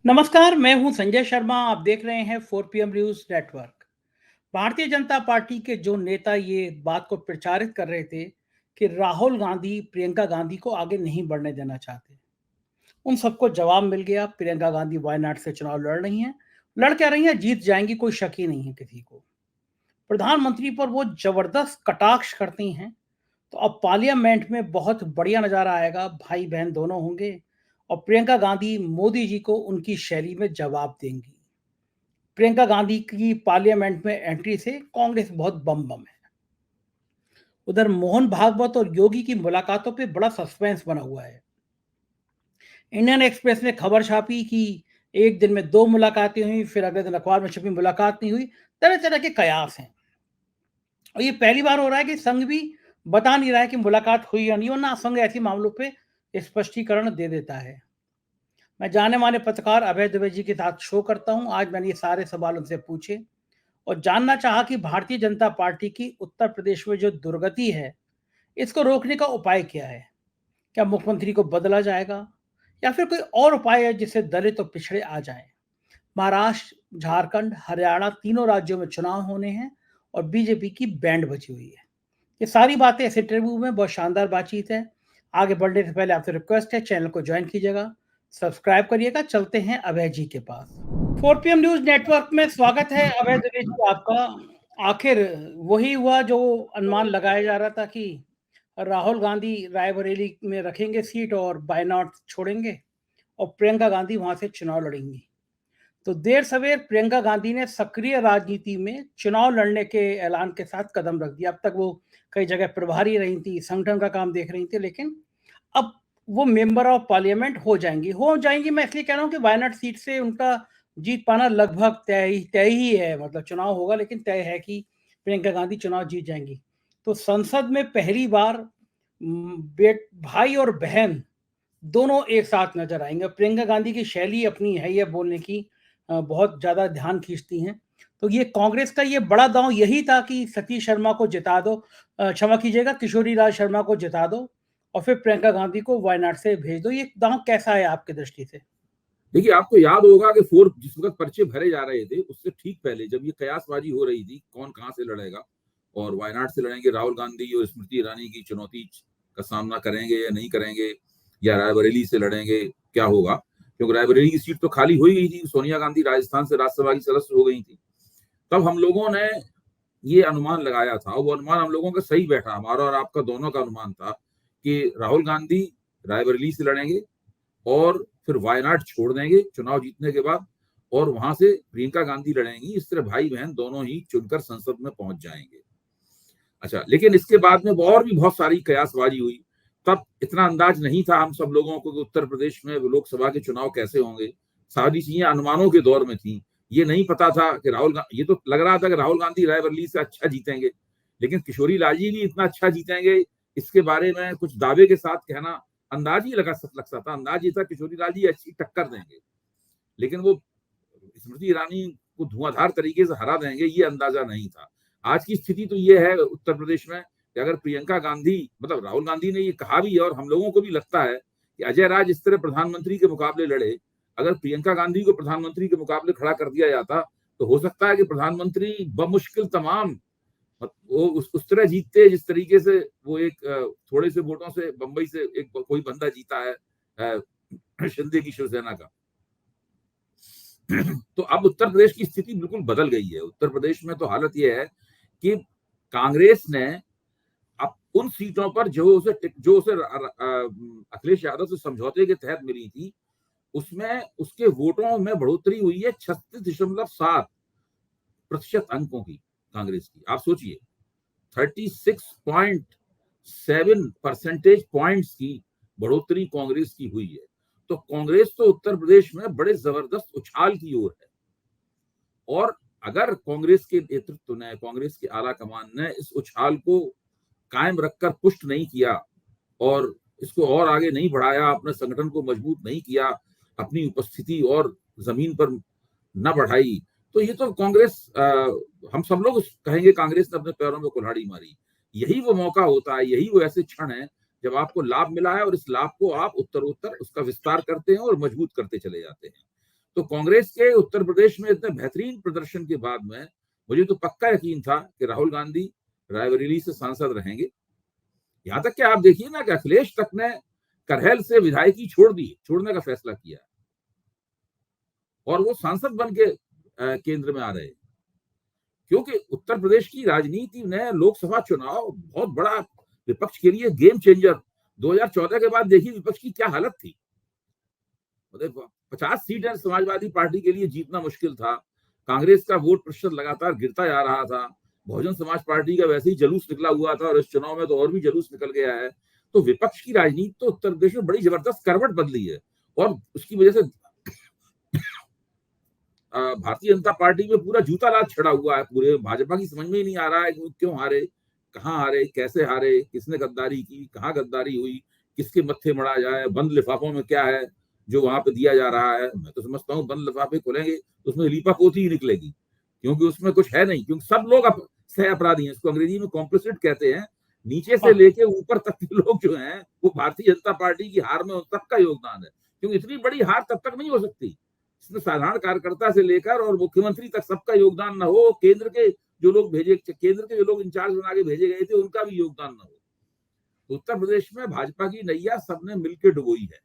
नमस्कार, मैं हूं संजय शर्मा। आप देख रहे हैं 4 PM news network. Bharatiya Janata party के जो नेता ये बात को प्रचारित कर रहे थे कि राहुल गांधी प्रियंका गांधी को आगे नहीं बढ़ने देना चाहते, उन सबको जवाब मिल गया। प्रियंका गांधी वायनाड से चुनाव लड़ रही हैं, लड़ क्या रही हैं, जीत जाएंगी, कोई शक ही नहीं है किसी को। प्रधानमंत्री पर वो जबरदस्त कटाक्ष करती हैं, तो अब पार्लियामेंट में बहुत बढ़िया नजारा आएगा। भाई बहन दोनों होंगे और प्रियंका गांधी मोदी जी को उनकी शैली में जवाब देंगी। प्रियंका गांधी की पार्लियामेंट में एंट्री से कांग्रेस बहुत बम बम है। उधर मोहन भागवत और योगी की मुलाकातों पे बड़ा सस्पेंस बना हुआ है। इंडियन एक्सप्रेस ने खबर छापी कि एक दिन में 2 मुलाकातें हुई, फिर अगले दिन अखबार में छपी मुलाकात नहीं हुई। तरह तरह के कयास हैं और ये पहली बार हो रहा है कि संघ भी बता नहीं रहा है कि मुलाकात हुई या नहीं, और ना संघ ऐसे मामलों पे स्पष्टीकरण दे देता है। मैं जाने माने पत्रकार अभय दुबे जी के साथ शो करता हूं। आज मैंने ये सारे सवाल उनसे पूछे और जानना चाहा कि भारतीय जनता पार्टी की उत्तर प्रदेश में जो दुर्गति है, इसको रोकने का उपाय क्या है। क्या मुख्यमंत्री को बदला जाएगा या फिर कोई और उपाय है जिससे दलित और पिछड़े आ जाएं। महाराष्ट्र, झारखंड, हरियाणा तीनों राज्यों में चुनाव होने हैं और बीजेपी की बैंड बजी हुई है। ये सारी बातें इस इंटरव्यू में बहुत शानदार बातचीत है। आगे बढ़ने से पहले आपसे रिक्वेस्ट है, चैनल को ज्वाइन कीजिएगा, सब्सक्राइब करिएगा। चलते हैं अभय जी के पास। 4 PM न्यूज नेटवर्क में स्वागत है अभय दिनेश जी आपका। आखिर वही हुआ जो अनुमान लगाया जा रहा था कि राहुल गांधी रायबरेली में रखेंगे सीट और बायनॉट छोड़ेंगे और प्रियंका गांधी वहां से चुनाव लड़ेंगी। तो देर सवेर प्रियंका गांधी ने सक्रिय राजनीति में चुनाव लड़ने के ऐलान के साथ कदम रख दिया। अब तक वो कई जगह प्रभारी रही थी, संगठन का काम देख रही थी, लेकिन अब वो मेंबर ऑफ पार्लियामेंट हो जाएंगी। मैं इसलिए कह रहा हूँ कि वायनाड सीट से उनका जीत पाना लगभग तय ही है। मतलब चुनाव होगा लेकिन तय है कि प्रियंका गांधी चुनाव जीत जाएंगी। तो संसद में पहली बार बेट भाई और बहन दोनों एक साथ नजर आएंगे। प्रियंका गांधी की शैली अपनी है, ये बोलने की बहुत ज्यादा ध्यान खींचती हैं। तो ये कांग्रेस का ये बड़ा दांव यही था कि सतीश शर्मा को जिता दो, क्षमा कीजिएगा, किशोरी लाल शर्मा को जिता दो और फिर प्रियंका गांधी को वायनाड से भेज दो। ये दांव कैसा है आपकी दृष्टि से? देखिए, आपको याद होगा कि जिस वक्त पर्चे भरे जा रहे थे उससे ठीक पहले जब ये कयासबाजी हो रही थी कौन कहां से लड़ेगा और वायनाड से लड़ेंगे राहुल गांधी और स्मृति ईरानी की चुनौती का सामना करेंगे या नहीं करेंगे, या रायबरेली से लड़ेंगे, क्या होगा। क्योंकि रायबरेली की सीट तो खाली हो ही गई थी, सोनिया गांधी राजस्थान से राज्यसभा की सदस्य हो गई थी। तब हम लोगों ने ये अनुमान लगाया था और वो अनुमान हम लोगों का सही बैठा। हमारा और आपका दोनों का अनुमान था कि राहुल गांधी रायबरेली से लड़ेंगे और फिर वायनाड छोड़ देंगे चुनाव जीतने के बाद, और वहां से प्रियंका गांधी लड़ेंगी। इस तरह भाई बहन दोनों ही चुनकर संसद में पहुंच जाएंगे। अच्छा, लेकिन इसके बाद में और भी बहुत सारी कयासबाजी हुई। तब इतना अंदाज नहीं था हम सब लोगों को कि उत्तर प्रदेश में लोकसभा के चुनाव कैसे होंगे। सारी चीजें अनुमानों के दौर में थी। ये नहीं पता था कि ये तो लग रहा था कि राहुल गांधी रायबरेली से अच्छा जीतेंगे, लेकिन किशोरी लाल जी भी इतना अच्छा जीतेंगे इसके बारे में कुछ दावे के साथ कहना अंदाज ही लग सकता था। अंदाज ये था किशोरी लाल जी अच्छी टक्कर देंगे, लेकिन वो स्मृति ईरानी को धुआंधार तरीके से हरा देंगे ये अंदाजा नहीं था। आज की स्थिति तो ये है उत्तर प्रदेश में कि अगर प्रियंका गांधी, मतलब राहुल गांधी ने ये कहा भी है और हम लोगों को भी लगता है कि अजय राज इस तरह प्रधानमंत्री के मुकाबले लड़े, अगर प्रियंका गांधी को प्रधानमंत्री के मुकाबले खड़ा कर दिया जाता तो हो सकता है कि प्रधानमंत्री बमुश्किल तमाम वो उस तरह जीतते जिस तरीके से वो एक थोड़े से वोटों से बंबई से एक कोई बंदा जीता है शिंदे की शिवसेना का। तो अब उत्तर प्रदेश की स्थिति बिल्कुल बदल गई है। उत्तर प्रदेश में तो हालत यह है कि कांग्रेस ने अब उन सीटों पर जो उसे अखिलेश यादव से समझौते के तहत मिली थी उसमें उसके वोटों में बढ़ोतरी हुई है 36.7% अंकों की कांग्रेस की। आप सोचिए 36.7 परसेंटेज पॉइंट्स की बढ़ोतरी कांग्रेस की हुई है। तो कांग्रेस तो उत्तर प्रदेश में बड़े जबरदस्त उछाल की ओर है, और अगर कांग्रेस के नेतृत्व ने, कांग्रेस की आला कमान ने इस उछाल को कायम रखकर पुष्ट नहीं किया और इसको और आगे नहीं बढ़ाया, अपने संगठन को मजबूत नहीं किया, अपनी उपस्थिति और जमीन पर न बढ़ाई, तो ये तो कांग्रेस हम सब लोग कहेंगे कांग्रेस ने अपने पैरों में कुल्हाड़ी मारी। यही वो मौका होता है, यही वो ऐसे क्षण है जब आपको लाभ मिला है और इस लाभ को आप उत्तरोत्तर उसका विस्तार करते हैं और मजबूत करते चले जाते हैं। तो कांग्रेस के उत्तर प्रदेश में इतने बेहतरीन प्रदर्शन के बाद में मुझे तो पक्का यकीन था कि राहुल गांधी रायबरेली से सांसद रहेंगे। यहां तक कि आप देखिए ना कि अखिलेश तक ने करहल से विधायकी छोड़ने का फैसला किया और वो सांसद बन के केंद्र में आ रहे हैं, क्योंकि उत्तर प्रदेश की राजनीति ने लोकसभा चुनाव बहुत बड़ा विपक्ष के लिए गेम चेंजर। 2014 के बाद देखिए विपक्ष की क्या हालत थी। 50 सीटें समाजवादी पार्टी के लिए जीतना मुश्किल था। कांग्रेस का वोट प्रतिशत लगातार गिरता जा रहा था। बहुजन समाज पार्टी का वैसे ही जुलूस निकला हुआ था और इस चुनाव में तो और भी जुलूस निकल गया है। तो विपक्ष की राजनीति तो उत्तर प्रदेश में बड़ी जबरदस्त करवट बदली है और उसकी वजह से भारतीय जनता पार्टी में पूरा जूता राज छड़ा हुआ है। पूरे भाजपा की समझ में ही नहीं आ रहा है कि क्यों हारे, कहाँ हारे, कैसे हारे, किसने गद्दारी की, कहाँ गद्दारी हुई, किसके मत्थे मड़ा जाए, बंद लिफाफों में क्या है जो वहां पे दिया जा रहा है। मैं तो समझता हूँ बंद लिफाफे खुलेंगे तो उसमें लीपापोती ही निकलेगी, क्योंकि उसमें कुछ है नहीं, क्योंकि सब लोग सह अपराधी हैं। इसको अंग्रेजी में कॉम्प्लिसिट कहते हैं। नीचे से लेके ऊपर तक के लोग जो हैं वो भारतीय जनता पार्टी की हार में उन सबका योगदान है, क्योंकि इतनी बड़ी हार तब तक नहीं हो सकती इसमें साधारण कार्यकर्ता से लेकर और मुख्यमंत्री तक सबका योगदान न हो, केंद्र के जो लोग इंचार्ज बना के भेजे गए थे उनका भी योगदान न हो। तो उत्तर प्रदेश में भाजपा की नैया सबने मिलकर डुबोई है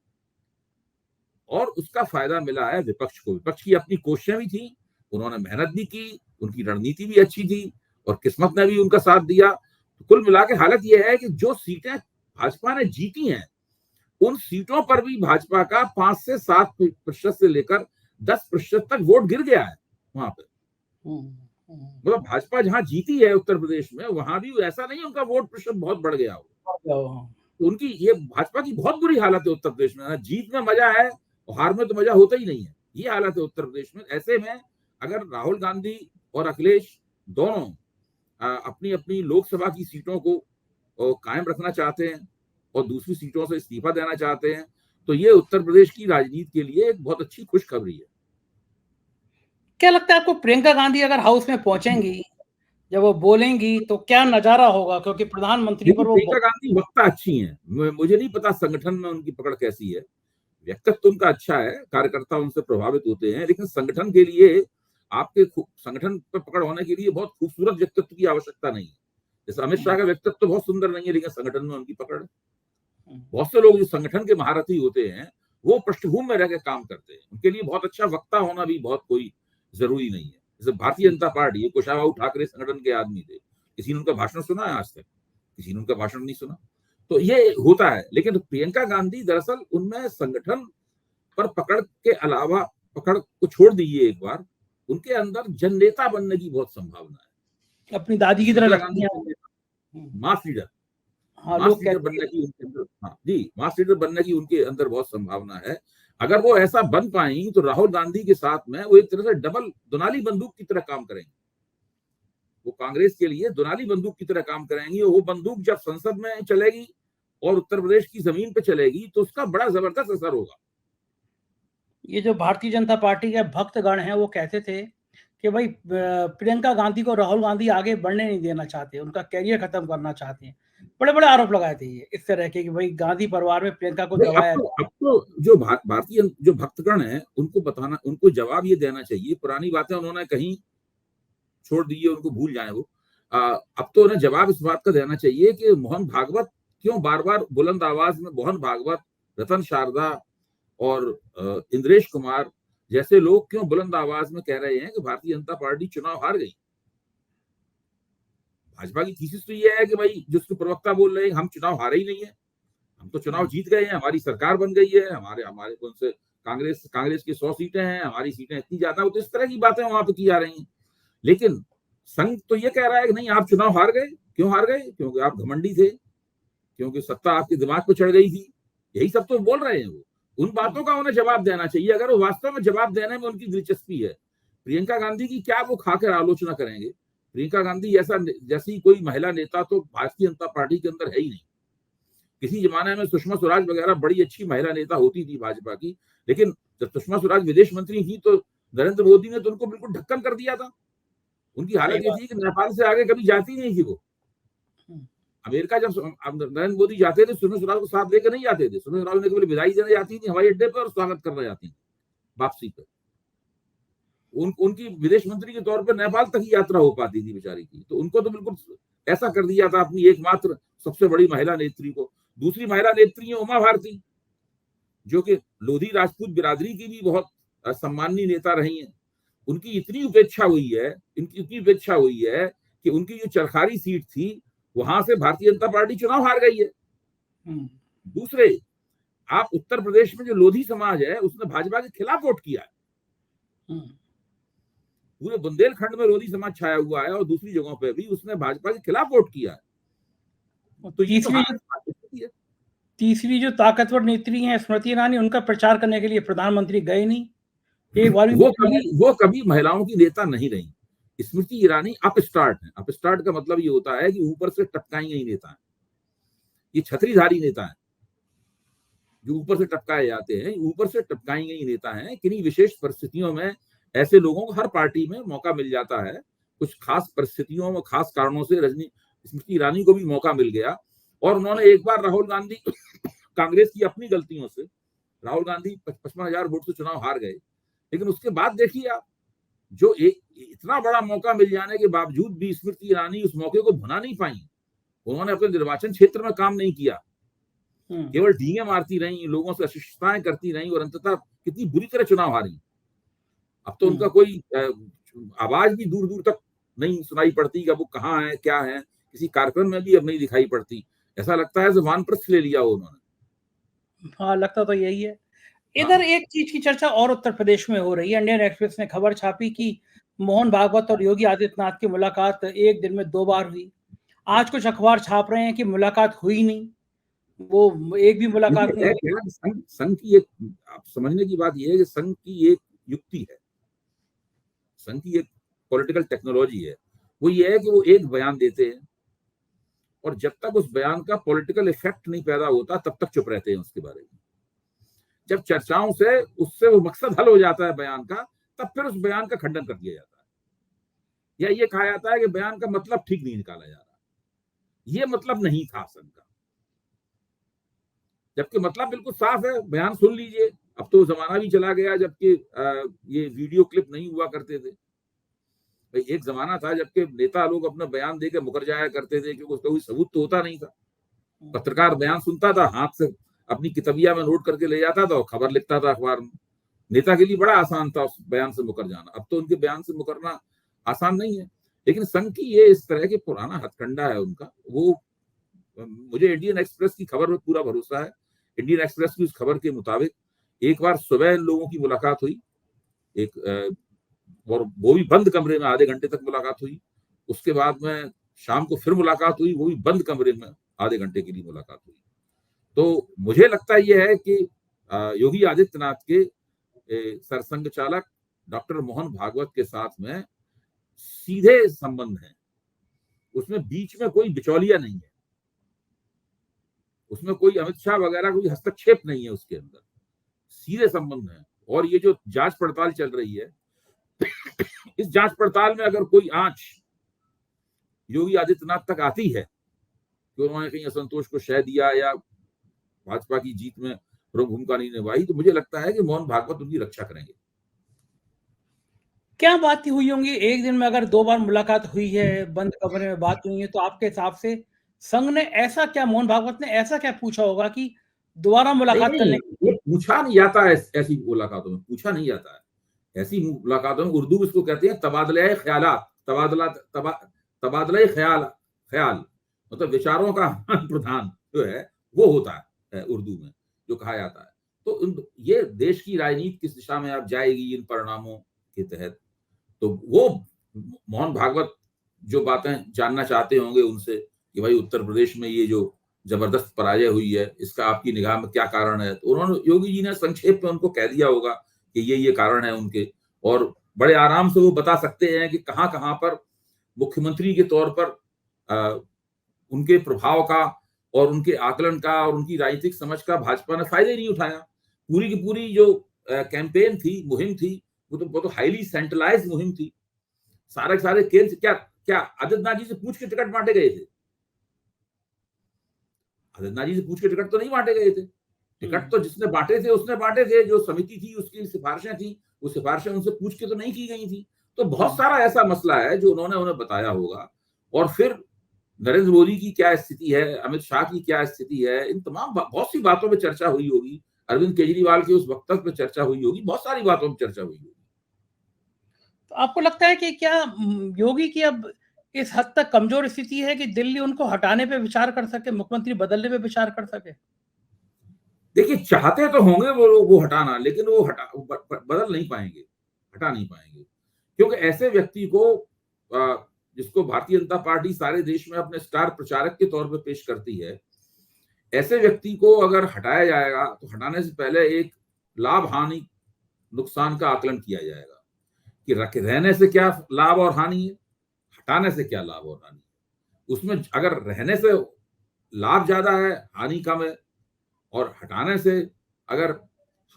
और उसका फायदा मिला है विपक्ष को। विपक्ष की अपनी कोशिशें भी थी, उन्होंने मेहनत भी की, उनकी रणनीति भी अच्छी थी और किस्मत ने भी उनका साथ दिया। तो कुल मिला के हालत यह है कि जो सीटें भाजपा ने जीती हैं उन सीटों पर भी भाजपा का 5 से 7% से लेकर 10% तक वोट गिर गया है वहां पे। मतलब भाजपा जहां जीती है उत्तर प्रदेश में वहां भी ऐसा नहीं उनका वोट प्रतिशत बहुत बढ़ गया हो। उनकी ये भाजपा की बहुत बुरी हालत है उत्तर प्रदेश में। जीत में मजा है और हार में तो मजा होता ही नहीं है, ये हालत है उत्तर प्रदेश में। ऐसे में अगर राहुल गांधी और अखिलेश दोनों अपनी अपनी लोकसभा की सीटों को कायम रखना चाहते हैं और दूसरी सीटों से इस्तीफा देना चाहते हैं तो ये उत्तर प्रदेश की राजनीति के लिए एक बहुत अच्छी खुशखबरी है। क्या लगता है आपको प्रियंका गांधी अगर हाउस में पहुंचेंगी, जब वो बोलेंगी तो क्या नजारा होगा? क्योंकि प्रधानमंत्री पर वो प्रियंका गांधी वक्ता अच्छी हैं, मुझे नहीं पता संगठन में उनकी पकड़ कैसी है। व्यक्तित्व उनका अच्छा है, कार्यकर्ता उनसे प्रभावित होते हैं, लेकिन संगठन के लिए आपके संगठन पर पकड़ होने के लिए बहुत खूबसूरत व्यक्तित्व की आवश्यकता नहीं है। जैसे अमित शाह का व्यक्तित्व तो बहुत सुंदर नहीं है, लेकिन संगठन में उनकी पकड़ है। बहुत से लोग जो संगठन के महारथी होते हैं वो पृष्ठभूमि में रहकर काम करते हैं, उनके लिए बहुत अच्छा वक्ता होना भी बहुत कोई जरूरी नहीं है। जैसे भारतीय जनता पार्टी, कुशाभाऊ ठाकरे संगठन के आदमी थे, किसी ने उनका भाषण सुना है आज तक? किसी ने उनका भाषण नहीं सुना। तो ये होता है, लेकिन प्रियंका गांधी दरअसल उनमें संगठन पर पकड़ के अलावा, पकड़ को छोड़ दीजिए एक बार, उनके अंदर जननेता बनने की बहुत संभावना है। अपनी दादी की तरह लगती हैं, मास लीडर, हाँ, मास लीडर बनने की उनके अंदर, हाँ जी, मास लीडर बनने की उनके अंदर बहुत संभावना है। अगर वो ऐसा बन पाई तो राहुल गांधी के साथ में वो एक तरह से डबल दुनाली बंदूक की तरह काम करेंगे। वो कांग्रेस के लिए दुनाली बंदूक की तरह काम करेंगी और वो बंदूक जब संसद में चलेगी और उत्तर प्रदेश की जमीन पे चलेगी तो उसका बड़ा जबरदस्त असर होगा। ये जो भारतीय जनता पार्टी के भक्तगण हैं वो कहते थे कि भाई प्रियंका गांधी को राहुल गांधी आगे बढ़ने नहीं देना चाहते, उनका कैरियर खत्म करना चाहते हैं। बड़े बड़े आरोप लगाए थे ये इस तरह के कि भाई गांधी परिवार में प्रियंका को दबाया। अब तो जो भारतीय जो भक्तगण है उनको जवाब ये देना चाहिए। पुरानी बातें उन्होंने कहीं छोड़ दी है, उनको भूल जाए वो। अब तो उन्हें जवाब इस बात का देना चाहिए कि मोहन भागवत क्यों बार बार बुलंद आवाज में, मोहन भागवत, रतन शारदा और इंद्रेश कुमार जैसे लोग क्यों बुलंद आवाज में कह रहे हैं कि भारतीय जनता पार्टी चुनाव हार गई। भाजपा की थीसिस तो ये है कि भाई जिसको प्रवक्ता बोल रहे हैं हम चुनाव हारे ही नहीं है, हम तो चुनाव जीत गए हैं, हमारी सरकार बन गई है, हमारे कौन से कांग्रेस की 100 सीटें हैं, हमारी सीटें इतनी ज्यादा, तो इस तरह की बातें वहां पे की जा रही हैं। लेकिन संघ तो ये कह रहा है कि नहीं आप चुनाव हार गए। क्यों हार गए? क्योंकि आप घमंडी थे, क्योंकि सत्ता आपके दिमाग पे चढ़ गई थी, यही सब तो बोल रहे हैं वो। उन बातों का उन्हें जवाब देना चाहिए अगर वो वास्तव में जवाब देने में उनकी दिलचस्पी है। प्रियंका गांधी की क्या वो खाकर आलोचना करेंगे? प्रियंका गांधी जैसी कोई महिला नेता तो भारतीय जनता पार्टी के अंदर है ही नहीं। किसी जमाने में सुषमा स्वराज वगैरह बड़ी अच्छी महिला नेता होती थी भाजपा की, लेकिन जब सुषमा स्वराज विदेश मंत्री थी तो नरेंद्र मोदी ने तो उनको बिल्कुल ढक्कन कर दिया था। उनकी हालत ये थी कि नेपाल से आगे कभी जाती नहीं थी वो। अमेरिका जब नरेंद्र मोदी जाते थे सुषमा स्वराज को साथ लेकर नहीं जाते थे। सुषमा स्वराज ने केवल विदाई देने जाती थी हवाई अड्डे पर और स्वागत करने जाती थी वापसी पर। उनकी विदेश मंत्री के तौर पर नेपाल तक ही यात्रा हो पाती थी बेचारी की। तो उनको तो बिल्कुल ऐसा कर दिया था अपनी एकमात्र सबसे बड़ी महिला नेत्री को। दूसरी महिला नेत्री है उमा भारती, जो कि लोधी राजपूत बिरादरी की भी बहुत सम्माननीय नेता रही हैं। उनकी इतनी उपेक्षा हुई है, इनकी इतनी उपेक्षा हुई है कि उनकी जो चरखारी सीट थी वहां से भारतीय जनता पार्टी चुनाव हार गई है। दूसरे, आप उत्तर प्रदेश में जो लोधी समाज है उसने भाजपा के खिलाफ वोट किया है। पूरे बुंदेलखंड में लोधी समाज छाया हुआ है और दूसरी जगहों पे भी उसने भाजपा के खिलाफ वोट किया है। तो तीसरी जो ताकतवर नेत्री हैं स्मृति ईरानी, उनका प्रचार करने के लिए प्रधानमंत्री गए नहीं एक बार भी। वो कभी महिलाओं की नेता नहीं रही। स्मृति ईरानी अपस्टार्ट है। अपस्टार्ट का मतलब ये होता है कि ऊपर से टपकाई गई नेता है। ये छतरीधारी नेता है जो ऊपर से टपकाए जाते हैं। ऊपर से टपकाई गई नेता है। किन्हीं विशेष परिस्थितियों में ऐसे लोगों को हर पार्टी में मौका मिल जाता है। कुछ खास परिस्थितियों में, खास कारणों से स्मृति ईरानी को भी मौका मिल गया और उन्होंने एक बार राहुल गांधी कांग्रेस की अपनी गलतियों से राहुल गांधी 55,000 वोट से चुनाव हार गए। लेकिन उसके बाद देखिए आप, जो इतना बड़ा मौका मिल जाने के बावजूद भी स्मृति ईरानी उस मौके को भुना नहीं पाई। उन्होंने अपने निर्वाचन क्षेत्र में काम नहीं किया, केवल ढींगे मारती रही, लोगों से अशिष्टताएं करती रही और अंततः कितनी बुरी तरह चुनाव हारी। अब तो उनका कोई आवाज भी दूर दूर तक नहीं सुनाई पड़ती कि वो कहाँ है, क्या है। किसी कार्यक्रम में भी अब नहीं दिखाई पड़ती। ऐसा लगता है वानप्रस्थ ले लिया उन्होंने। हाँ, लगता तो यही है। इधर एक चीज की चर्चा और उत्तर प्रदेश में हो रही है। इंडियन एक्सप्रेस ने खबर छापी कि मोहन भागवत और योगी आदित्यनाथ की मुलाकात एक दिन में 2 बार हुई। आज कुछ अखबार छाप रहे हैं कि मुलाकात हुई नहीं, वो एक भी मुलाकात नहीं हुई। संघ की एक आप समझने की बात यह है कि संघ की एक युक्ति है, संघ की एक पॉलिटिकल टेक्नोलॉजी है। वो ये है कि वो एक बयान देते हैं और जब तक उस बयान का पॉलिटिकल इफेक्ट नहीं पैदा होता तब तक चुप रहते हैं उसके बारे में। जब चर्चाओं से उससे वो मकसद हल हो जाता है बयान का, तब फिर उस बयान का खंडन कर दिया जाता है या ये कहा जाता है कि बयान का मतलब ठीक नहीं निकाला जा रहा, ये मतलब नहीं था संघ का। जबकि मतलब बिल्कुल साफ है, बयान सुन लीजिए। अब तो जमाना भी चला गया जबकि ये वीडियो क्लिप नहीं हुआ करते थे। भाई एक जमाना था जबकि नेता लोग अपना बयान देकर मुकर जाया करते थे क्योंकि उसका कोई सबूत तो होता नहीं था। पत्रकार बयान सुनता था, हाथ से अपनी किताबिया में नोट करके ले जाता था और खबर लिखता था अखबार में। नेता के लिए बड़ा आसान था उस बयान से मुकर जाना। अब तो उनके बयान से मुकरना आसान नहीं है। लेकिन संघ की ये इस तरह के पुराना हथकंडा है उनका। वो मुझे इंडियन एक्सप्रेस की खबर में पूरा भरोसा है। इंडियन एक्सप्रेस की उस खबर के मुताबिक एक बार सुबह इन लोगों की मुलाकात हुई, एक और वो भी बंद कमरे में आधे घंटे तक मुलाकात हुई। उसके बाद में शाम को फिर मुलाकात हुई, वो भी बंद कमरे में आधे घंटे के लिए मुलाकात हुई। तो मुझे लगता यह है कि योगी आदित्यनाथ के सरसंघ चालक डॉक्टर मोहन भागवत के साथ में सीधे संबंध है। उसमें बीच में कोई बिचौलिया नहीं है, उसमें कोई अमित शाह वगैरह कोई हस्तक्षेप नहीं है, उसके अंदर सीधे संबंध है। और ये जो जांच पड़ताल चल रही है, इस जांच पड़ताल में अगर कोई आंच योगी आदित्यनाथ तक आती है कि उन्होंने कहीं असंतोष को शह दिया या भाजपा की जीत में प्रमुख भूमिका नहीं निभाई, तो मुझे लगता है कि मोहन भागवत उनकी रक्षा करेंगे। क्या बात हुई होंगी एक दिन में? अगर 2 बार मुलाकात हुई है, बंद कमरे में बात हुई है, तो आपके हिसाब से संघ ने ऐसा क्या, मोहन भागवत ने ऐसा क्या पूछा होगा कि दोबारा मुलाकात करने? ये पूछा नहीं जाता है, ऐसी मुलाकातों में पूछा नहीं जाता है। ऐसी मुलाकातों में उर्दू इसको कहते हैं तबादला ख्यालात, तबादला ख्याल मतलब विचारों का प्रधान जो है वो होता है उर्दू में जो कहा जाता है। तो ये देश की राजनीति किस दिशा में आप जाएगी इन परिणामों के तहत, तो वो मोहन भागवत जो बातें जानना चाहते होंगे उनसे कि भाई उत्तर प्रदेश में ये जो जबरदस्त पराजय हुई है इसका आपकी निगाह में क्या कारण है, तो उन्होंने योगी जी ने संक्षेप में उनको कह दिया होगा कि ये कारण है उनके। और बड़े आराम से वो बता सकते हैं कि कहां पर मुख्यमंत्री के तौर पर उनके प्रभाव का और उनके आकलन का और उनकी राजनीतिक समझ का भाजपा ने फायदा ही नहीं उठाया। पूरी की पूरी जो कैंपेन थी, मुहिम थी, वो तो हाईली सेंट्रलाइज्ड मुहिम थी। सारे केंद्र क्या आदित्यनाथ जी से पूछ के टिकट बांटे गए थे? आदित्यनाथ जी से पूछ के टिकट तो नहीं बांटे गए थे। टिकट तो जिसने बांटे थे उसने बांटे थे, जो समिति थी उसकी सिफारिशें थी, वो सिफारिशें उनसे पूछ के तो नहीं की गई थी। तो बहुत सारा ऐसा मसला है जो उन्होंने उन्हें बताया होगा। और फिर नरेंद्र मोदी की क्या स्थिति है, अमित शाह की क्या स्थिति है, इन तमाम बहुत सी बातों में चर्चा हुई होगी। अरविंद केजरीवाल के उस वक्तव्य पे चर्चा हुई होगी, बहुत सारी बातों में चर्चा हुई होगी। तो आपको लगता है कि क्या योगी की अब इस हद तक कमजोर स्थिति है कि दिल्ली उनको हटाने पे विचार कर सके, मुख्यमंत्री बदलने पे विचार कर सके? देखिए, चाहते तो होंगे वो हटाना, लेकिन वो बदल नहीं पाएंगे, हटा नहीं पाएंगे, क्योंकि ऐसे व्यक्ति को जिसको भारतीय जनता पार्टी सारे देश में अपने स्टार प्रचारक के तौर पर पेश करती है, ऐसे व्यक्ति को अगर हटाया जाएगा तो हटाने से पहले एक लाभ हानि नुकसान का आकलन किया जाएगा कि रहने से क्या लाभ और हानि है, हटाने से क्या लाभ और हानि है। उसमें अगर रहने से लाभ ज्यादा है, हानि कम है, और हटाने से अगर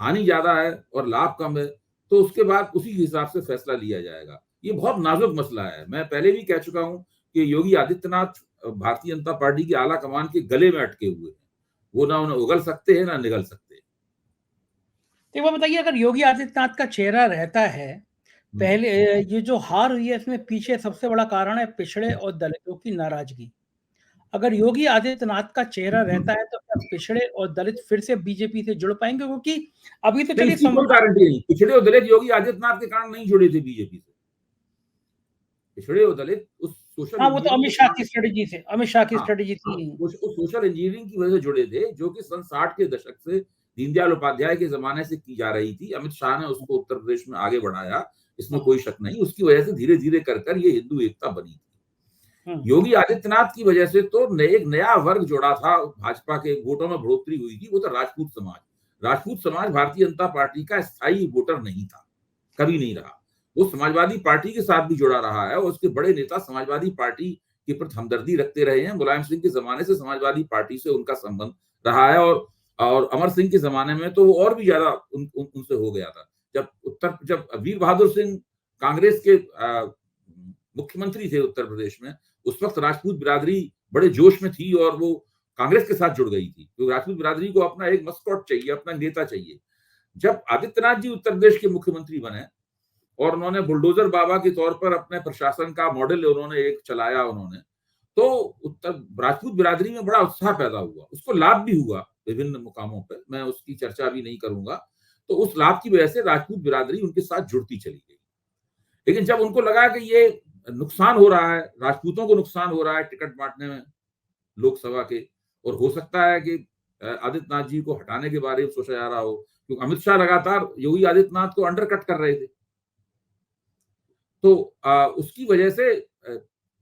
हानि ज्यादा है और लाभ कम है, तो उसके बाद उसी हिसाब से फैसला लिया जाएगा। ये बहुत नाजुक मसला है। मैं पहले भी कह चुका हूं कि योगी आदित्यनाथ भारतीय जनता पार्टी की आला कमान के गले में अटके हुए हैं। वो ना उन्हें उगल सकते हैं ना निगल सकते हैं। तो वो बताइए, अगर योगी आदित्यनाथ का चेहरा रहता है, पहले ये जो हार हुई है इसमें पीछे सबसे बड़ा कारण है पिछड़े और दलितों की नाराजगी। अगर योगी आदित्यनाथ का चेहरा रहता है तो क्या पिछड़े और दलित फिर से बीजेपी से जुड़ पाएंगे? क्योंकि अभी तो नहीं, चलिए इसकी कोई गारंटी नहीं। पिछड़े और दलित योगी आदित्यनाथ के कारण नहीं जुड़े थे बीजेपी से। पिछड़े और दलित उस सोशल हाँ, वो तो इंजीनियरिंग अमित के शाह काम, की स्ट्रेटेजी से, अमित शाह की हाँ, स्ट्रेटेजी हाँ, थी। उस सोशल इंजीनियरिंग की वजह से जुड़े थे, जो कि सन 60 के दशक से दीनदयाल उपाध्याय के जमाने से की जा रही थी। अमित शाह ने उसको उत्तर प्रदेश में आगे बढ़ाया, इसमें कोई शक नहीं। उसकी वजह से धीरे धीरे कर ये हिंदू एकता बनी थी। योगी आदित्यनाथ की वजह से तो एक नया वर्ग जोड़ा था, भाजपा के वोटों में बढ़ोतरी हुई थी, वो तो राजपूत समाज। राजपूत समाज भारतीय जनता पार्टी का स्थायी वोटर नहीं था, कभी नहीं रहा। वो समाजवादी पार्टी के साथ भी जुड़ा रहा है और उसके बड़े नेता समाजवादी पार्टी के प्रति हमदर्दी रखते रहे हैं। मुलायम सिंह के जमाने से समाजवादी पार्टी से उनका संबंध रहा है, और अमर सिंह के जमाने में तो वो और भी ज्यादा उनसे हो गया था। जब वीर बहादुर सिंह कांग्रेस के मुख्यमंत्री थे उत्तर प्रदेश में, उस वक्त राजपूत बिरादरी बड़े जोश में थी और वो कांग्रेस के साथ जुड़ गई थी, क्योंकि राजपूत बिरादरी को अपना एक मस्कॉट चाहिए, अपना नेता चाहिए। जब आदित्यनाथ जी उत्तर प्रदेश के मुख्यमंत्री बने और उन्होंने बुलडोजर बाबा के तौर पर अपने प्रशासन का मॉडल उन्होंने एक चलाया, उन्होंने तो उत्तर राजपूत बिरादरी में बड़ा उत्साह पैदा हुआ। उसको लाभ भी हुआ विभिन्न मुकामों पर, मैं उसकी चर्चा भी नहीं करूंगा। तो उस लाभ की वजह से राजपूत बिरादरी उनके साथ जुड़ती चली गई। लेकिन जब उनको लगा कि ये नुकसान हो रहा है, राजपूतों को नुकसान हो रहा है टिकट बांटने में लोकसभा के, और हो सकता है कि आदित्यनाथ जी को हटाने के बारे में सोचा जा रहा हो, क्योंकि अमित शाह लगातार योगी आदित्यनाथ को अंडरकट कर रहे थे। तो उसकी वजह से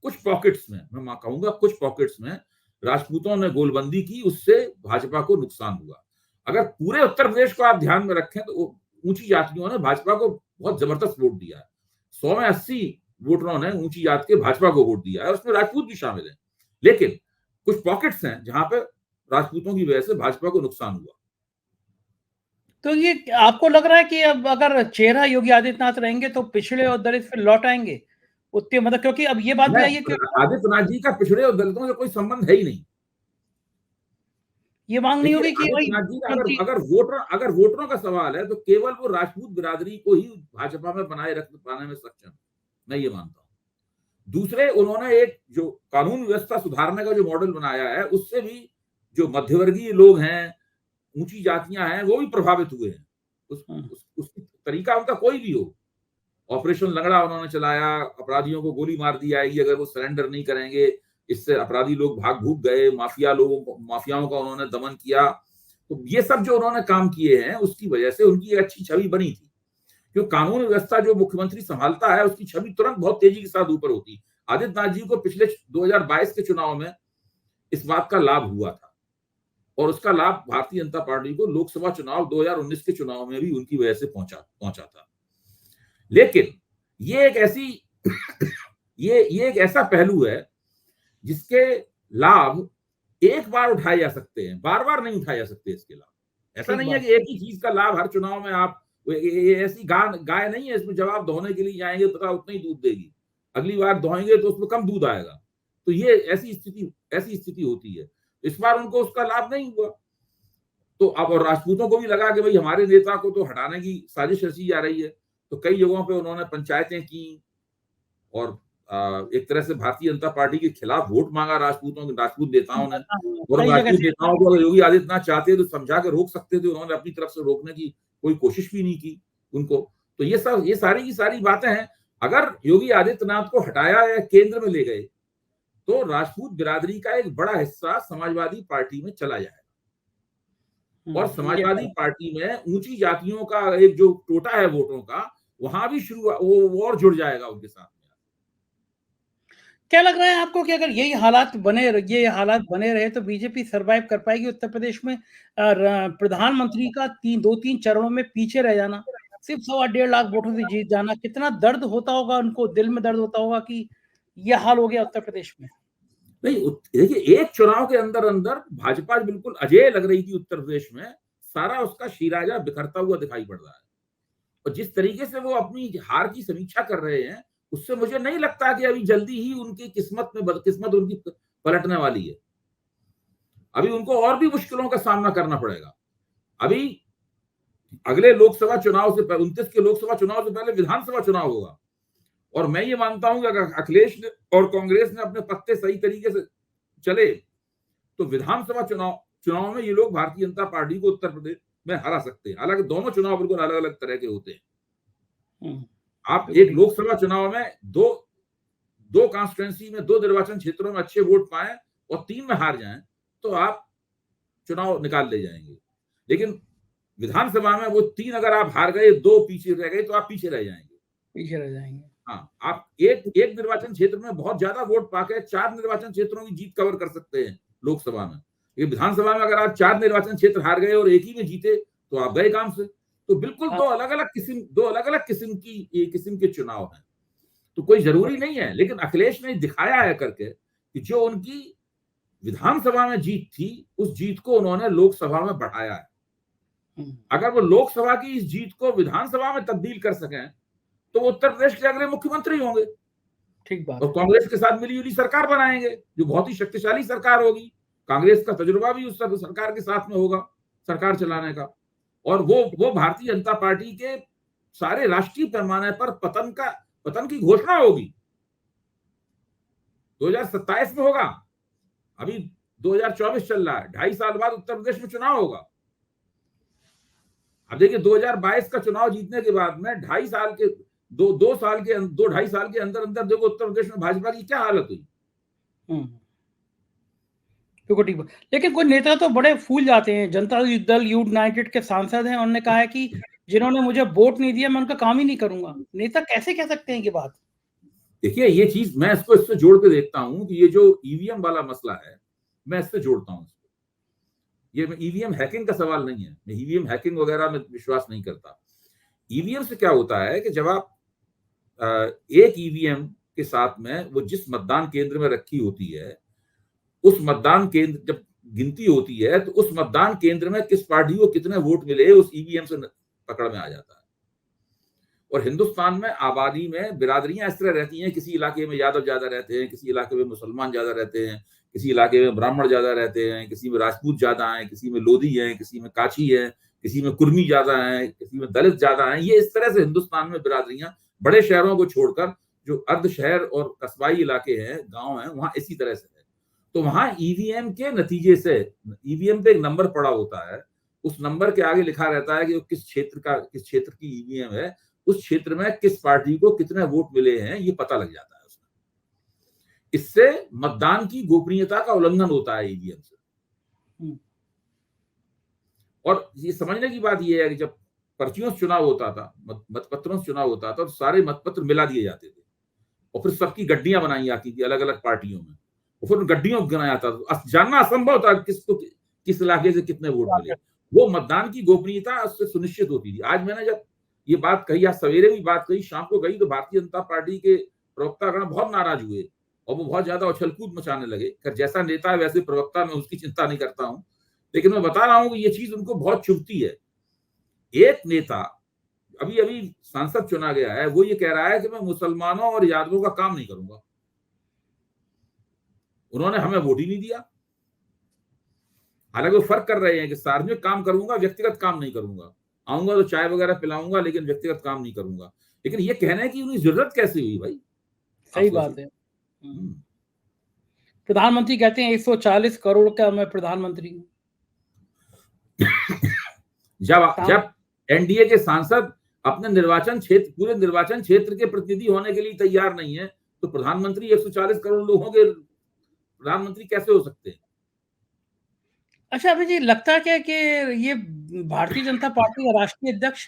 कुछ पॉकेट्स में, मैं कहूंगा कुछ पॉकेट्स में राजपूतों ने गोलबंदी की, उससे भाजपा को नुकसान हुआ। अगर पूरे उत्तर प्रदेश को आप ध्यान में रखें तो ऊंची जातियों ने भाजपा को बहुत जबरदस्त वोट दिया है। 100 में 80 वोटरों ने ऊंची जात के भाजपा को वोट दिया है, उसमें राजपूत भी शामिल है। लेकिन कुछ पॉकेट्स हैं जहां पर राजपूतों की वजह से भाजपा को नुकसान हुआ। तो ये आपको लग रहा है कि अब अगर चेहरा योगी आदित्यनाथ रहेंगे तो पिछड़े और दलित फिर लौट आएंगे उतने, मतलब क्योंकि अब ये बात भी आई है कि आदित्यनाथ जी का पिछड़े और दलितों से कोई संबंध है ही नहीं। ये मांग नहीं देखिए, होगी कि भाई आदित्यनाथ जी अगर वोटरों का सवाल है तो केवल वो राजपूत बिरादरी को ही भाजपा में बनाए रख पाने में सक्षम है, मैं ये मानता हूँ। दूसरे, उन्होंने एक जो कानून व्यवस्था सुधारने का जो मॉडल बनाया है, उससे भी जो मध्यवर्गीय लोग हैं, ऊंची जातियां हैं, वो भी प्रभावित हुए हैं। उसकी तरीका उनका कोई भी हो, ऑपरेशन लंगड़ा उन्होंने चलाया, अपराधियों को गोली मार दी जाएगी अगर वो सरेंडर नहीं करेंगे, इससे अपराधी लोग भाग भूग गए, माफियाओं का उन्होंने दमन किया। तो ये सब जो उन्होंने काम किए हैं, उसकी वजह से उनकी एक अच्छी छवि बनी थी। क्योंकि कानून व्यवस्था जो मुख्यमंत्री संभालता है, उसकी छवि तुरंत बहुत तेजी के साथ ऊपर होती। आदित्यनाथ जी को पिछले 2022 के चुनाव में इस बात का लाभ हुआ था, और उसका लाभ भारतीय जनता पार्टी को लोकसभा चुनाव 2019 के चुनाव में भी उनकी वजह से पहुंचा था। लेकिन ये एक ऐसी ये एक ऐसा पहलू है जिसके लाभ एक बार उठाए जा सकते हैं, बार बार नहीं उठाए जा सकते इसके लाभ। ऐसा नहीं है कि एक ही चीज का लाभ हर चुनाव में आप, ऐसी गाय नहीं है इसमें जब आप दोहने के लिए जाएंगे पता उतना ही दूध देगी, अगली बार दोहेंगे तो उसमें कम दूध आएगा। तो ये ऐसी स्थिति होती है। इस बार उनको उसका लाभ नहीं हुआ, तो अब और राजपूतों को भी लगा कि भाई हमारे नेता को तो हटाने की साजिश रची जा रही है, तो कई जगहों पे उन्होंने पंचायतें की और एक तरह से भारतीय जनता पार्टी के खिलाफ वोट मांगा राजपूत नेताओं ने। और कई जगह राजपूत से नेताओं को अगर योगी आदित्यनाथ चाहते तो समझा के रोक सकते थे, उन्होंने अपनी तरफ से रोकने की कोई कोशिश भी नहीं की उनको। तो ये सारी की सारी बातें हैं। अगर योगी आदित्यनाथ को हटाया या केंद्र में ले गए तो राजपूत बिरादरी का एक बड़ा हिस्सा समाजवादी पार्टी में चला जाएगा और समाजवादी पार्टी में ऊंची जातियों का एक जो टोटा है वोटों का, वहां भी वो और जुड़ जाएगा उनके साथ। क्या लग रहा है आपको कि अगर ये हालात बने रहे तो बीजेपी सरवाइव कर पाएगी उत्तर प्रदेश में? प्रधानमंत्री का 2-3 चरणों में पीछे रह जाना, सिर्फ 1.25 लाख वोटों से जीत जाना, कितना दर्द होता होगा उनको, दिल में दर्द होता होगा कि ये हाल हो गया उत्तर प्रदेश में। नहीं, देखिए एक चुनाव के अंदर अंदर भाजपा बिल्कुल अजेय लग रही थी उत्तर प्रदेश में, सारा उसका शीराजा बिखरता हुआ दिखाई पड़ रहा है। और जिस तरीके से वो अपनी हार की समीक्षा कर रहे हैं, उससे मुझे नहीं लगता कि अभी जल्दी ही उनकी किस्मत उनकी पलटने वाली है। अभी उनको और भी मुश्किलों का सामना करना पड़ेगा। अभी अगले लोकसभा चुनाव से 29 के लोकसभा चुनाव से पहले विधानसभा चुनाव होगा और मैं ये मानता हूं कि अगर अखिलेश ने और कांग्रेस ने अपने पत्ते सही तरीके से चले तो विधानसभा चुनाव में ये लोग भारतीय जनता पार्टी को उत्तर प्रदेश में हरा सकते हैं। हालांकि दोनों चुनाव बिल्कुल अलग अलग तरह के होते हैं। आप एक लोकसभा चुनाव में दो कॉन्स्टिट्यूएंसी में, 2 निर्वाचन क्षेत्रों में अच्छे वोट पाए और 3 में हार जाएं तो आप चुनाव निकाल ले जाएंगे। लेकिन विधानसभा में वो 3 अगर आप हार गए, 2 पीछे रह गए तो आप पीछे रह जाएंगे। हाँ, आप एक निर्वाचन क्षेत्र में बहुत ज्यादा वोट पाके 4 निर्वाचन क्षेत्रों की जीत कवर कर सकते हैं लोकसभा में। ये विधानसभा में अगर आप 4 निर्वाचन क्षेत्र हार गए और एक ही में जीते तो आप गए काम से। तो बिल्कुल दो अलग अलग किस्म के चुनाव हैं। तो कोई जरूरी नहीं है, लेकिन अखिलेश ने दिखाया है करके कि जो उनकी विधानसभा में जीत थी, उस जीत को उन्होंने लोकसभा में बढ़ाया है। अगर वो लोकसभा की इस जीत को विधानसभा में तब्दील कर सकें तो वो उत्तर प्रदेश के अगले मुख्यमंत्री होंगे। ठीक बात। और कांग्रेस के साथ मिली जुली सरकार बनाएंगे जो बहुत ही शक्तिशाली सरकार होगी। कांग्रेस का तजुर्बा भी उस सरकार के साथ में होगा सरकार चलाने का। और वो भारतीय जनता पार्टी के सारे राष्ट्रीय पैमाने पर पतन की घोषणा होगी। 2027 में होगा। अभी 2024 चल रहा है, 2.5 साल बाद उत्तर प्रदेश में चुनाव होगा। अब देखिए 2022 का चुनाव जीतने के बाद में 2.5 साल के 2.5 साल के अंदर अंदर देखो उत्तर प्रदेश में भाजपा की क्या हालत हुई। ठीक। लेकिन कोई नेता तो बड़े फूल जाते हैं। जनता दल यूनाइटेड के सांसद हैं, उन्होंने कहा है कि जिन्होंने मुझे वोट नहीं दिया मैं उनका काम ही नहीं करूंगा। नेता कैसे कह सकते हैं ये बात? देखिए ये चीज मैं इससे जोड़ के देखता हूं कि ये जो ईवीएम वाला मसला है, मैं इससे जोड़ता हूं। ये ईवीएम हैकिंग का सवाल नहीं है, मैं ईवीएम हैकिंग वगैरह में विश्वास नहीं करता। ईवीएम से क्या होता है कि जब आप एक ईवीएम के साथ में वो जिस मतदान केंद्र में रखी होती है, उस मतदान केंद्र जब गिनती होती है तो उस मतदान केंद्र में किस पार्टी को कितने वोट मिले उस ईवीएम से पकड़ में आ जाता है। और हिंदुस्तान में आबादी में बिरादरियां इस तरह रहती हैं, किसी इलाके में यादव ज्यादा रहते हैं, किसी इलाके में मुसलमान ज्यादा रहते हैं, किसी इलाके में ब्राह्मण ज्यादा रहते हैं, किसी में राजपूत ज्यादा हैं, किसी में लोधी हैं, किसी में काछी है, किसी में कुर्मी ज्यादा है, किसी में दलित ज्यादा है। ये इस तरह से हिंदुस्तान में बिरादरियां बड़े शहरों को छोड़कर जो अर्ध शहर और कस्बाई इलाके हैं, गांव हैं, वहां इसी तरह से है। तो वहां ईवीएम के नतीजे से ईवीएम पे एक नंबर पड़ा होता है, उस नंबर के आगे लिखा रहता है कि किस क्षेत्र की ईवीएम है, उस क्षेत्र में किस पार्टी को कितने वोट मिले हैं, ये पता लग जाता है उसमें। इससे मतदान की गोपनीयता का उल्लंघन होता है ईवीएम से। और ये समझने की बात यह है कि जब पर्चियों से चुनाव होता था, मतपत्रों से चुनाव होता था, तो सारे मतपत्र मिला दिए जाते थे और फिर सबकी गड्डियां बनाई जाती थी अलग अलग पार्टियों में, और फिर गड्डियों को गिनाया था। जानना असंभव था किसको किस इलाके से कितने वोट मिले। वो मतदान की गोपनीयता उससे सुनिश्चित होती थी। आज मैंने जब ये बात कही, आज सवेरे भी बात कही, शाम को कही, तो भारतीय जनता पार्टी के प्रवक्तागण बहुत नाराज हुए और वो बहुत ज्यादा उछलकूद मचाने लगे। खैर जैसा नेता है वैसे प्रवक्ता, मैं उसकी चिंता नहीं करता हूं, लेकिन मैं बता रहा हूं कि ये चीज उनको बहुत चुभती है। एक नेता अभी सांसद चुना गया है, वो ये कह रहा है कि मैं मुसलमानों और यादवों का काम नहीं करूंगा, उन्होंने हमें वोट ही नहीं दिया। हालांकि वो फर्क कर रहे हैं कि सार्वजनिक काम करूंगा, व्यक्तिगत काम नहीं करूंगा, आऊंगा तो चाय वगैरह पिलाऊंगा लेकिन व्यक्तिगत काम नहीं करूंगा। लेकिन ये कहना है कि उनकी जरूरत कैसे हुई भाई, आप सही बात सोचिए। है। प्रधानमंत्री कहते हैं 140 करोड़ का मैं प्रधानमंत्री हूँ। जब एनडीए के सांसद अपने निर्वाचन क्षेत्र, पूरे निर्वाचन क्षेत्र के प्रतिनिधि होने के लिए तैयार नहीं है, तो प्रधानमंत्री 140 करोड़ लोगों के प्रधानमंत्री कैसे हो सकते हैं? अच्छा अभी जी लगता है क्या कि ये भारतीय जनता पार्टी का राष्ट्रीय अध्यक्ष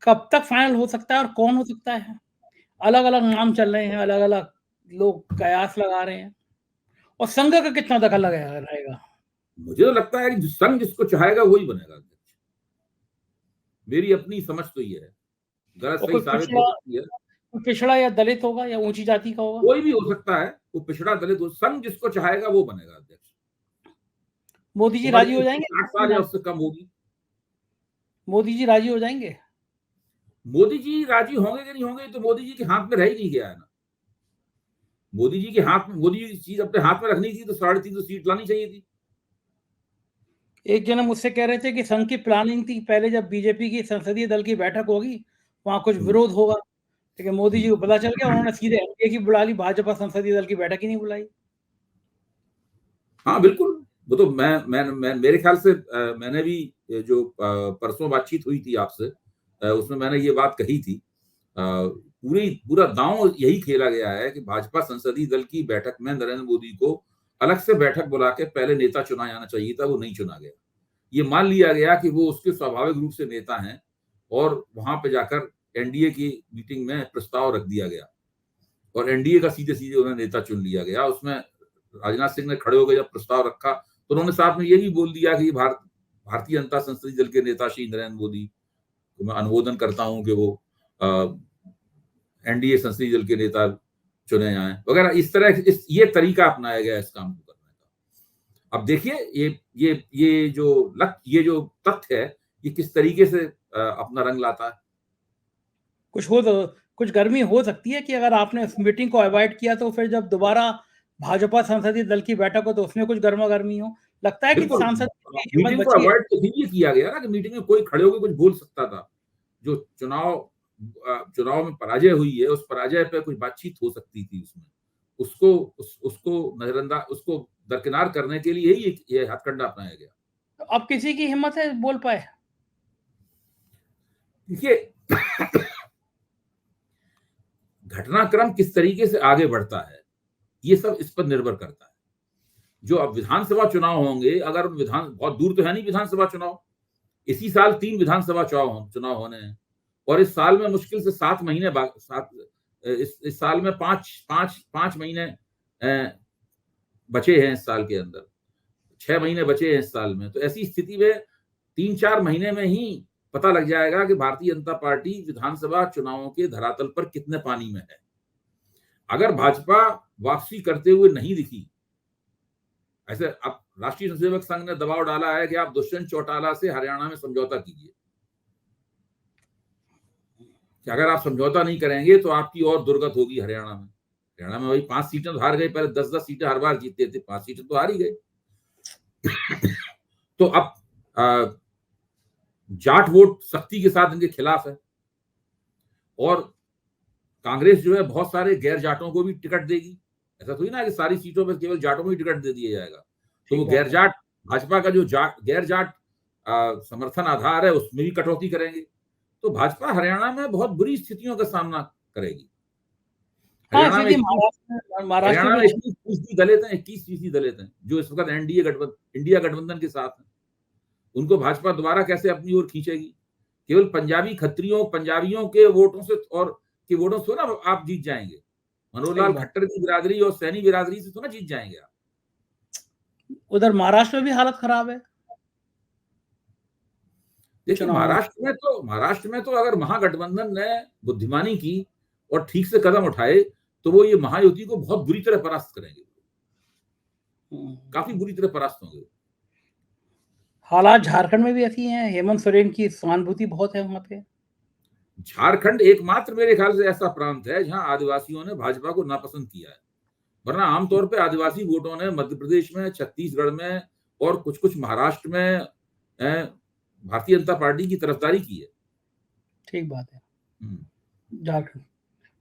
कब तक फाइनल हो सकता है और कौन हो सकता है? अलग-अलग नाम चल रहे हैं, अलग-अलग लोग कयास लगा रहे हैं और संघ का कितना दखल रहेगा? मुझे तो लगता है कि संघ जिसको चाहेगा वही बनेगा अध्यक्ष। मेरी अपनी समझ तो ये है, गलत और सही साबित हो सकती है। कोई पिछड़ा या दलित होगा या ऊंची जाति का होगा? कोई भी हो सकता है, वो पिछड़ा दलित हो, संघ जिसको चाहेगा वो बनेगा अध्यक्ष। मोदी जी उम्र राजी हो भी जाएंगे? 60 साल या उससे कम होगी। मोदी जी राजी हो जाएंगे? मोदी जी राजी होंगे कि नहीं होंगे तो मोदी जी के हाथ में रह ही नहीं गया है ना। मोदी जी के हाथ में, मोदी जी चीज अपने हाथ में रखनी थी तो 350 सीट लानी चाहिए थी। एक जन मुझसे कह रहे थे कि संघ की प्लानिंग थी पहले जब बीजेपी की संसदीय दल की बैठक होगी वहां कुछ विरोध होगा, लेकिन मोदी जी को पता चल गया, उन्होंने सीधे एनडीए की बुला ली, भाजपा संसदीय दल की बैठक ही नहीं बुलाई। हाँ बिल्कुल, वो तो मैं मेरे ख्याल से मैंने भी जो परसों बातचीत हुई थी आपसे, उसमें मैंने ये बात कही थी। पूरा दांव यही खेला गया है कि भाजपा संसदीय दल की बैठक में नरेंद्र मोदी को अलग से बैठक बुला के पहले नेता चुना जाना चाहिए था, वो नहीं चुना गया। ये मान लिया गया कि वो उसके स्वाभाविक रूप से नेता हैं और वहां पे जाकर एनडीए की मीटिंग में प्रस्ताव रख दिया गया और एनडीए का सीधे सीधे उन्हें नेता चुन लिया गया। उसमें राजनाथ सिंह ने खड़े होकर जब प्रस्ताव रखा तो उन्होंने साथ में ये भी बोल दिया कि भारतीय जनता संसदीय दल के नेता श्री नरेंद्र मोदी को मैं अनुमोदन करता हूं कि वो एनडीए संसदीय दल के नेता चुने जाएं वगैरह। इस तरह ये तरीका अपनाया गया इस काम को करने का। अब देखिए ये जो तथ्य है ये किस तरीके से अपना रंग लाता है। कुछ गर्मी हो सकती है कि अगर आपने उस मीटिंग को अवॉइड किया तो फिर जब दोबारा भाजपा संसदीय दल की बैठक हो तो उसमें कुछ गर्मा गर्मी हो। लगता है कि बिल्कुल, सांसद की हिम्मत मीटिंग को बची है। अवॉइड तो इसलिए किया गया ना कि मीटिंग में कोई खड़े होकर कुछ बोल सकता था। जो चुनाव में पराजय हुई है उस पराजय पे कुछ बातचीत हो सकती थी उसमें, उसको नजरअंदाज, उसको दरकिनार करने के लिए ही ये हथकंडा अपनाया गया। तो अब किसी की हिम्मत है बोल पाए? देखिए घटनाक्रम किस तरीके से आगे बढ़ता है ये सब इस पर निर्भर करता है। जो अब विधानसभा चुनाव होंगे, अगर बहुत दूर तो है नहीं विधानसभा चुनाव, इसी साल 3 विधानसभा चुनाव होने हैं और इस साल में मुश्किल से 7 महीने इस साल में 5 महीने बचे हैं इस साल के अंदर, 6 महीने बचे हैं इस साल में। तो ऐसी स्थिति में 3-4 महीने में ही पता लग जाएगा कि भारतीय जनता पार्टी विधानसभा चुनावों के धरातल पर कितने पानी में है। अगर भाजपा वापसी करते हुए नहीं दिखी, ऐसे अब राष्ट्रीय स्वयंसेवक संघ ने दबाव डाला है कि आप दुष्यंत चौटाला से हरियाणा में समझौता कीजिए, कि अगर आप समझौता नहीं करेंगे तो आपकी और दुर्गत होगी हरियाणा में। हरियाणा में वही 5 सीटें तो हार गए, पहले 10-10 सीटें हर बार जीतते थे, 5 सीटें तो हार ही गए। तो अब जाट वोट सख्ती के साथ इनके खिलाफ है और कांग्रेस जो है बहुत सारे गैर जाटों को भी टिकट देगी। ऐसा थोड़ी ना कि सारी सीटों पर केवल जाटों में ही टिकट दे दिया जाएगा। तो वो गैर जाट, भाजपा का जो गैर जाट समर्थन आधार है उसमें भी कटौती करेंगे। तो भाजपा हरियाणा में बहुत बुरी स्थितियों का सामना करेगी। हरियाणा में 21% दलित हैं, 21% दलित हैं जो इस वक्त इंडिया गठबंधन के साथ हैं। उनको भाजपा दोबारा कैसे अपनी ओर खींचेगी? केवल पंजाबियों के वोटों से और के वोटों से ना आप जीत जाएंगे। मनोहर लाल खट्टर की बिरादरी और सैनी बिरादरी से तो ना जीत जाएंगे आप। उधर महाराष्ट्र में भी हालत खराब है। देखिए महाराष्ट्र में तो अगर महागठबंधन ने बुद्धिमानी की और ठीक से कदम उठाए तो वो ये महायुति को बहुत बुरी तरह परास्त करेंगे, काफी बुरी तरह परास्त होंगे। हालात झारखंड में भी ऐसी हैं, हेमंत सोरेन की सहानुभूति बहुत है वहां पे। झारखंड एकमात्र मेरे ख्याल से ऐसा प्रांत है जहां आदिवासियों ने भाजपा को नापसंद किया है, वरना आमतौर पे आदिवासी वोटों ने मध्य प्रदेश में, छत्तीसगढ़ में और कुछ-कुछ महाराष्ट्र में भारतीय जनता पार्टी की तरफदारी की है। ठीक बात है। हुँ। झारखंड।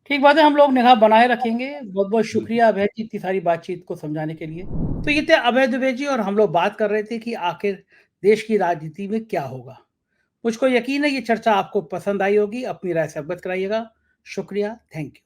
ठीक बात है, हम लोग निगाह बनाए रखेंगे। बहुत-बहुत बिल्कुल। शुक्रिया अभय जी इतनी सारी बातचीत को समझाने के लिए। तो ये थे अभय दुबे जी और हम लोग बात कर रहे थे कि आखिर देश की राजनीति में क्या होगा? मुझको यकीन है ये चर्चा आपको पसंद आई होगी। अपनी राय से अवगत कराइएगा। शुक्रिया, थैंक यू।